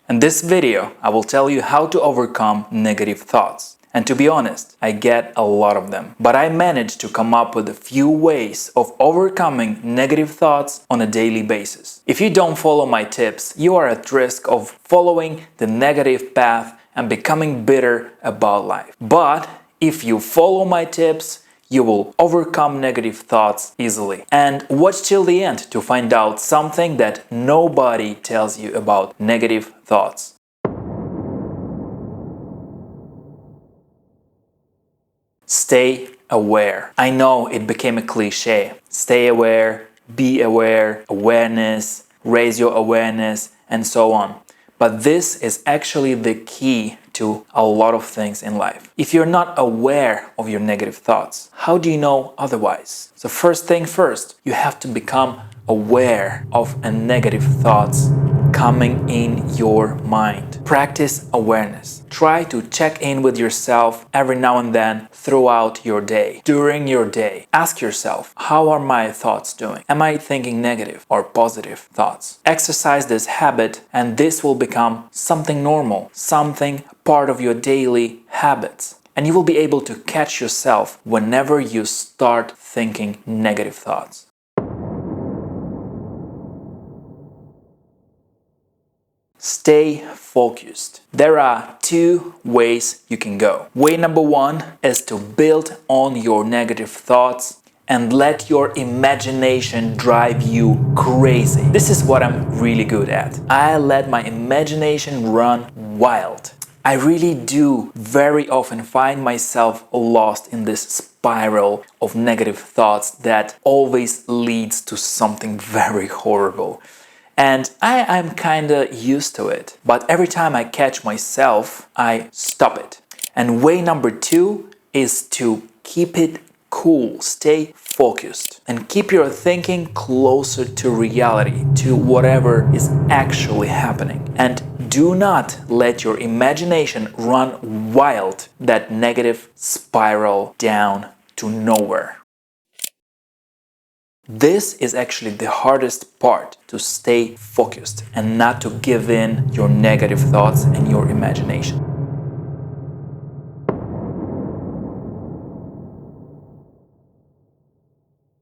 In this video, I will tell you how to overcome negative thoughts. And to be honest, I get a lot of them. But I managed to come up with a few ways of overcoming negative thoughts on a daily basis. If you don't follow my tips, you are at risk of following the negative path and becoming bitter about life. But if you follow my tips, you will overcome negative thoughts easily. And watch till the end to find out something that nobody tells you about negative thoughts. Stay aware. I know it became a cliche. Stay aware, be aware, awareness, raise your awareness, and so on. But this is actually the key to a lot of things in life. If you're not aware of your negative thoughts, how do you know otherwise? So first thing first, you have to become aware of a negative thoughts coming in your mind. Practice awareness. Try to check in with yourself every now and then throughout your day. During your day, ask yourself, how are my thoughts doing? Am I thinking negative or positive thoughts? Exercise this habit and this will become something normal, something part of your daily habits. And you will be able to catch yourself whenever you start thinking negative thoughts. Stay focused. There are two ways you can go. Way number one is to build on your negative thoughts and let your imagination drive you crazy. This is what I'm really good at. I let my imagination run wild. I really do very often find myself lost in this spiral of negative thoughts that always leads to something very horrible. And I'm kinda used to it. But every time I catch myself, I stop it. And way number two is to keep it cool, stay focused, and keep your thinking closer to reality, to whatever is actually happening. And do not let your imagination run wild, that negative spiral down to nowhere. This is actually the hardest part, to stay focused and not to give in your negative thoughts and your imagination.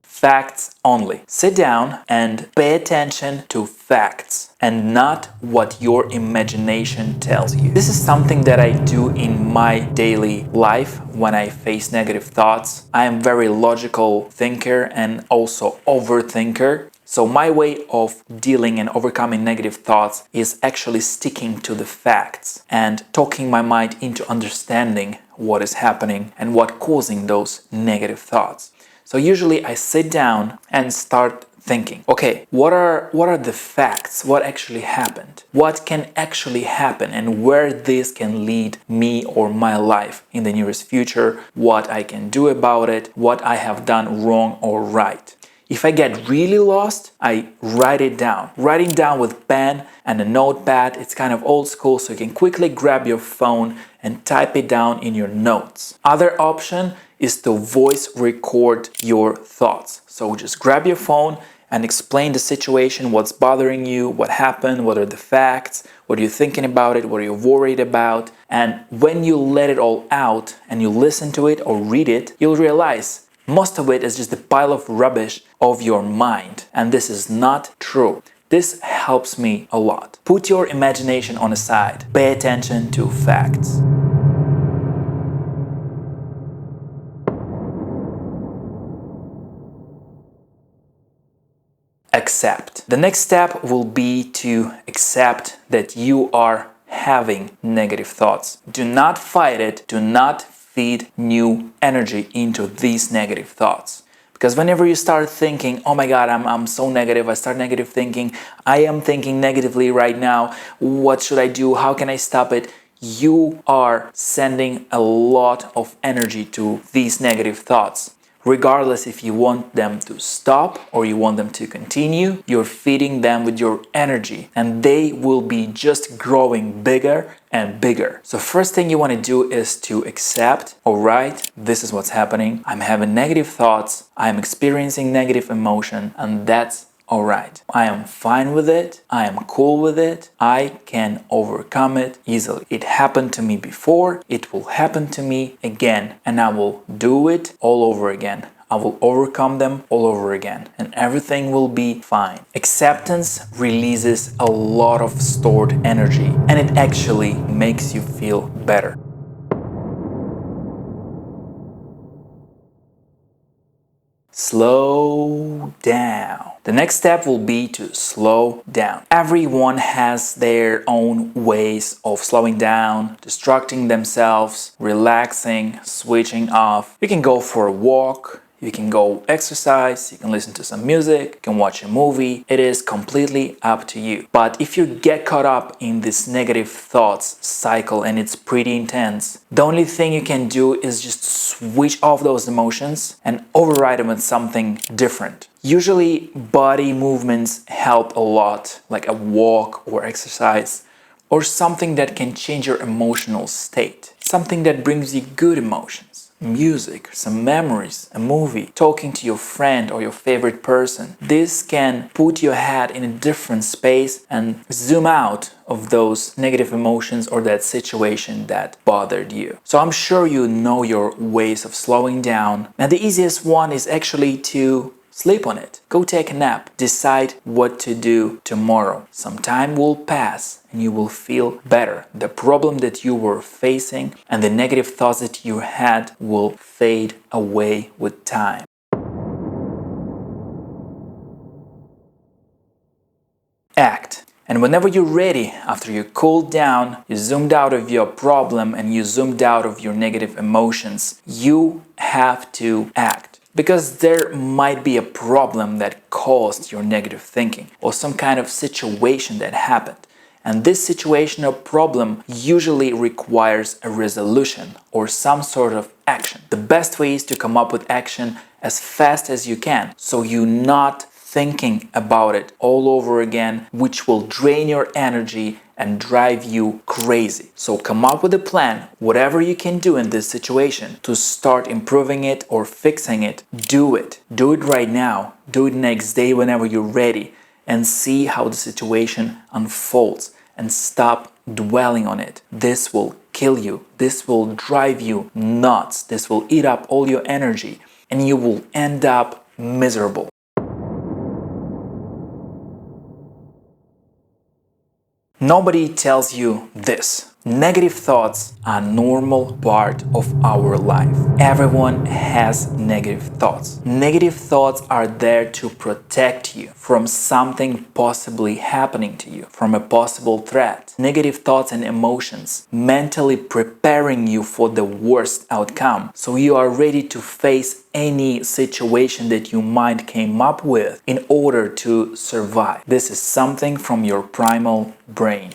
Facts only. Sit down and pay attention to facts and not what your imagination tells you. This is something that I do in my daily life when I face negative thoughts. I am very logical thinker and also overthinker. So my way of dealing and overcoming negative thoughts is actually sticking to the facts and talking my mind into understanding what is happening and what causing those negative thoughts. So usually I sit down and start thinking, okay, what are the facts? What actually happened? What can actually happen and where this can lead me or my life in the nearest future? What I can do about it? What I have done wrong or right? If I get really lost, I write it down. Writing down with pen and a notepad, it's kind of old school, so you can quickly grab your phone and type it down in your notes. Other option is to voice record your thoughts. So just grab your phone and explain the situation, what's bothering you, what happened, what are the facts, what are you thinking about it, what are you worried about. And when you let it all out and you listen to it or read it, you'll realize most of it is just a pile of rubbish of your mind. And this is not true. This helps me a lot. Put your imagination on the side. Pay attention to facts. Accept. The next step will be to accept that you are having negative thoughts. Do not fight it. Do not feed new energy into these negative thoughts. Because whenever you start thinking, oh my God, I'm so negative, I start negative thinking, I am thinking negatively right now, what should I do, how can I stop it? You are sending a lot of energy to these negative thoughts. Regardless if you want them to stop or you want them to continue, you're feeding them with your energy and they will be just growing bigger and bigger. So first thing you want to do is to accept, all right, this is what's happening. I'm having negative thoughts, I'm experiencing negative emotion, and that's alright, I am fine with it, I am cool with it, I can overcome it easily. It happened to me before, it will happen to me again, and I will do it all over again. I will overcome them all over again, and everything will be fine. Acceptance releases a lot of stored energy, and it actually makes you feel better. Slow down. The next step will be to slow down. Everyone has their own ways of slowing down, distracting themselves, relaxing, switching off. You can go for a walk, you can go exercise, you can listen to some music, you can watch a movie. It is completely up to you. But if you get caught up in this negative thoughts cycle and it's pretty intense, the only thing you can do is just switch off those emotions and override them with something different. Usually body movements help a lot, like a walk or exercise, or something that can change your emotional state, something that brings you good emotions. Music, some memories, a movie, talking to your friend or your favorite person. This can put your head in a different space and zoom out of those negative emotions or that situation that bothered you. So I'm sure you know your ways of slowing down, and the easiest one is actually to sleep on it. Go take a nap. Decide what to do tomorrow. Some time will pass and you will feel better. The problem that you were facing and the negative thoughts that you had will fade away with time. Act. And whenever you're ready, after you cooled down, you zoomed out of your problem and you zoomed out of your negative emotions, you have to act. Because there might be a problem that caused your negative thinking or some kind of situation that happened. And this situation or problem usually requires a resolution or some sort of action. The best way is to come up with action as fast as you can, so you're not thinking about it all over again, which will drain your energy and drive you crazy. So come up with a plan, whatever you can do in this situation to start improving it or fixing it. Do it. Do it right now. Do it next day whenever you're ready, and see how the situation unfolds and stop dwelling on it. This will kill you. This will drive you nuts. This will eat up all your energy and you will end up miserable. Nobody tells you this. Negative thoughts are a normal part of our life. Everyone has negative thoughts. Negative thoughts are there to protect you from something possibly happening to you, from a possible threat. Negative thoughts and emotions mentally preparing you for the worst outcome, so you are ready to face any situation that you might came up with in order to survive. This is something from your primal brain.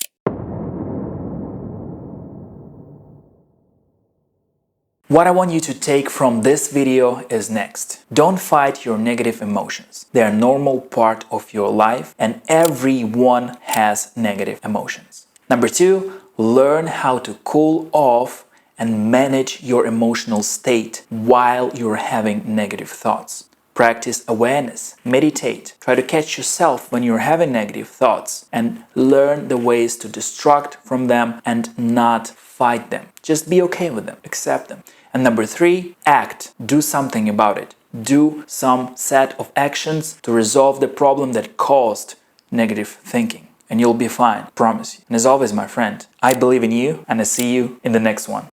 What I want you to take from this video is next. Don't fight your negative emotions. They are a normal part of your life and everyone has negative emotions. Number 2, learn how to cool off and manage your emotional state while you're having negative thoughts. Practice awareness, meditate, try to catch yourself when you're having negative thoughts and learn the ways to distract from them and not fight them. Just be okay with them, accept them. And number 3, act. Do something about it. Do some set of actions to resolve the problem that caused negative thinking. And you'll be fine, promise you. And as always, my friend, I believe in you and I see you in the next one.